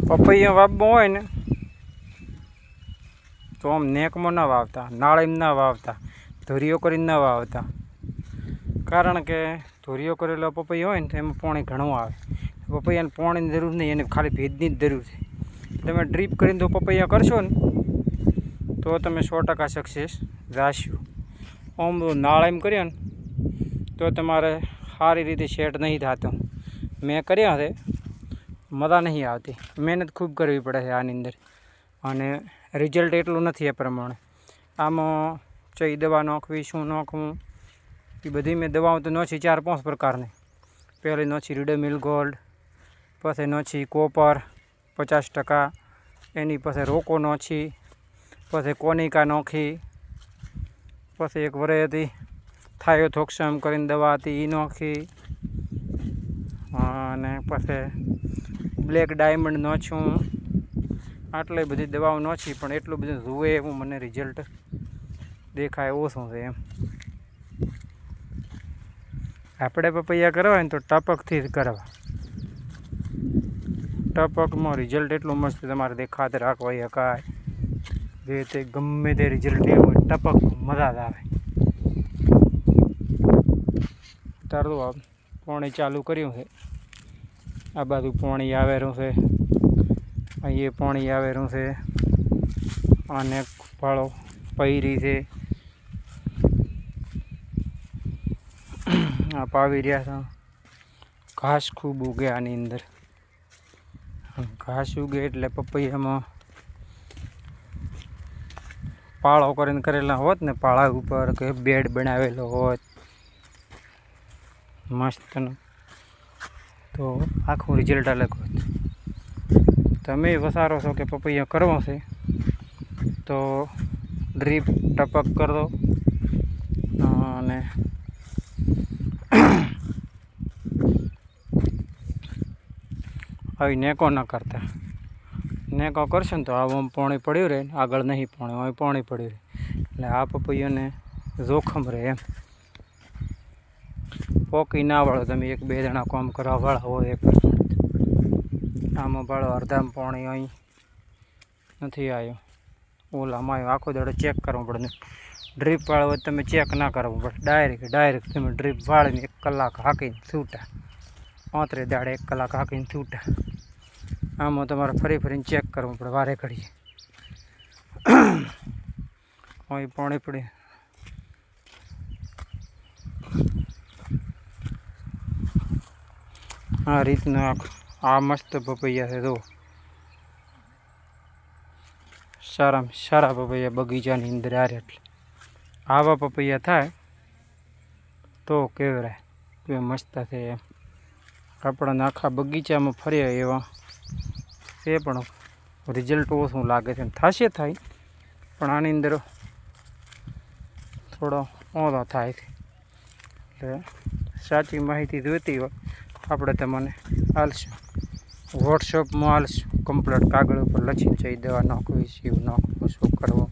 પપૈયા વાવવું હોય ને તો આમ નેકમાં ન વાવતા, નાળીમાં ન વાવતા, ધોરીઓ કરીને ન વાવતા. કારણ કે ધોરીઓ કરેલો પપૈયો હોય ને તો એમાં પાણી ઘણું આવે. પપૈયાને પાણીની જરૂર નહીં, એને ખાલી ભેજની જ જરૂર છે. તમે ડ્રીપ કરીને તો પપૈયા કરશો ને તો તમે 100% સક્સેસ રહેશો. આમ નાળીમાં કર્યો ને તો તમારે સારી રીતે સેટ નહીં થતું. મેં કર્યા છે, મજા નહીં આવતી, મહેનત ખૂબ કરવી પડે છે આની અંદર, અને રિઝલ્ટ એટલું નથી એ પ્રમાણે. આમાં ચઈ દવા નાખવી, શું નાખવું, એ બધી મેં દવાઓ તો નાખી 4-5 પ્રકારની. પહેલી નાખી રીડેમિલ ગોલ્ડ, પછી નાખી કોપર 50%, એની પછી રોકો નાખી, પછી કોનિકા નાખી, પછી એક વરે હતી થાયોથોક્સમ કરીને દવા હતી એ નાખી, અને પછી બ્લેક ડાયમંડ નાખ્યું. આટલી બધી દવાઓ નાખી, પણ એટલું બધું જુએ એવું મને રિઝલ્ટ દેખાય ઓછું છે એમ. આપણે પપૈયા કરવા હોય ને તો ટપકથી જ કરવા. ટપકમાં રિઝલ્ટ એટલું મસ્ત તમારે દેખાતે રાખવા શકાય. જે તે ગમે તે રિઝલ્ટ લેવું હોય ટપક મજા જ આવે. તારું આ પાણી ચાલુ કર્યું છે, આ બાજુ પાણી આવેલું છે, અહીંયા પાણી આવેલું છે, અને ફળો પૈરી છે, આ પાવી રહ્યા છે. ઘાસ ખૂબ ઉગે આની અંદર. ઘાસ ઉગે એટલે પપૈયામાં પાળો કરીને કરેલા હોત ને, પાળા ઉપર કે બેડ બનાવેલો હોત મસ્તનો, તો આખું રિઝલ્ટ અલગ હોત. તમે વિચારો છો કે પપૈયા કરવો છે તો ડ્રીપ ટપક કરી દો, અને આવી નેકો ન કરતા. નેકો કરશો ને તો આવું પાણી પડ્યું રહે, આગળ નહીં પાણી, અહીં પાણી પડ્યું રહે, એટલે આ પપૈયાને જોખમ રહે એમ. પોકી ના વાળો, તમે 1-2 જણા કામ કરવા વાળા હોય એ પ્રમાણે. આમાં વાળો અડધામાં પાણી અહીં નથી આવ્યું, ઓલામાં આવ્યું. આખો દાડો ચેક કરવું પડે. ડ્રીપ વાળો હોય તમે ચેક ના કરવું પડે, ડાયરેક્ટ તમે ડ્રીપ વાળીને 1 કલાક હાંકીને છૂટા, 35 દાડે 1 કલાક હાંકીને છૂટા. આમાં તમારે ફરીને ચેક કરવું પડે વારે ઘડીએ. અહીં પાણી પડે. આ રીતના આ મસ્ત પપૈયા છે. તો સારામાં સારા પપૈયા બગીચાની અંદર આવે. એટલે આવા પપૈયા થાય તો કેવરાય કે મસ્ત છે એમ. આપણા આખા બગીચામાં ફર્યા એવા છે, પણ રિઝલ્ટ ઓછું લાગે છે. થશે થાય, પણ આની અંદર થોડો ઓછો થાય છે. એટલે સાચી માહિતી જોઈતી હોય આપણે તમને હાલશું, વોટ્સઅપમાં હાલશું. કમ્પ્લીટ કાગળ ઉપર લખીને જઈ દવા નાખવી, શું નાખવું, શું કરવું.